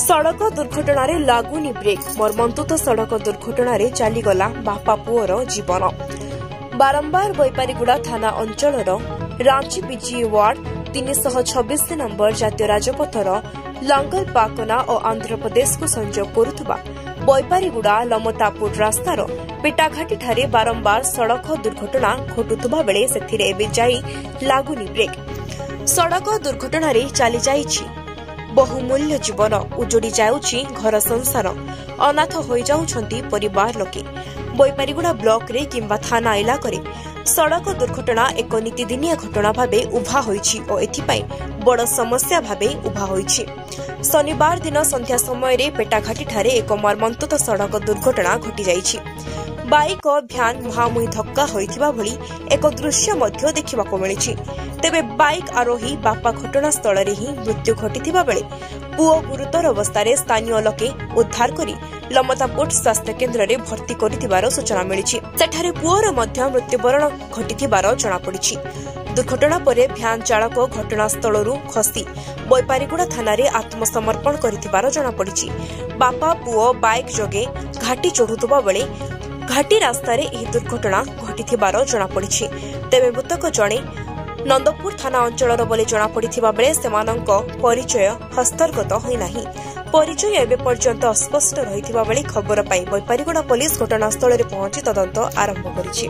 सड़क दुर्घटना लागुनी ब्रेक मर्मन्तुत सड़क दुर्घटना चलीगला बापा पुअर जीवन बारंबार बैपारीगुड़ा थाना अंचल रांची बीजी वार्ड 326 नंबर जातीय राजपथर लांगल पाकना और आंध्र प्रदेश को संजोग करुवा बैपारीगुड़ा लमतापुर रास्तार पेटाघाटी ठारे बारंबार सड़क दुर्घटना घटुवा बेले से जाई लागुनी ब्रेक सड़क दुर्घटना चली जाइछि बहुमूल्य जीवन उजोड़ी जाउछि घर संसार अनाथ हो जाउछंती परिवार लोके बैपारीगुड़ा ब्लॉक रे किंबा थाना इलाका रे सड़क दुर्घटना एक नीतिदिनिया घटना भाबे उभा होइछि और एथिपाई बड़ समस्या भाबे उभा होइछि। शनिवार दिन संध्या समय रे पेटाघाटी ठारे एक मर्मन्तुत सड़क दुर्घटना घटी जाइछि। बाइक और भ्यान मुहांमुही धक्का होइथिबा भली एक दृश्य मध्य देखिबाको मिलिछि। तेबे बाइक आरोही बापा घटनास्थल रे ही मृत्यु घटिथिबा बेले पुओ गुरुतर अवस्था स्थानीय लोके उद्धार करी लमतापुर स्वास्थ्य केन्द्र रे भर्ती करिथिबार सूचना मिलिछि। सेठारे पुओर मध्य मृत्युवरण घटिथिबार जणा पड़िछि। दुर्घटना परे भ्यान चालक घटनास्थलरू खसी बैपारीगुड़ा थाना रे आत्मसमर्पण करिथिबार जणा पड़िछि। बापा पुओ बाइक जोगे घाटी चढ़ुथबा बेले घाटी रास्तार यह दुर्घटना घटिथिबार जणा पड़िछि। तेबे मृतक जणे नंदपुर थाना अंचल बोली जଣାपड़ा बेले सेमानंक परिचय हस्तगत होइनाही। परिचय एबे पर्यंत अस्पष्ट रहिथिबा बेले खबर पाई बैपारीगुड़ा पुलिस घटनास्थल रे पहुंची तदंत आरंभ करिछि।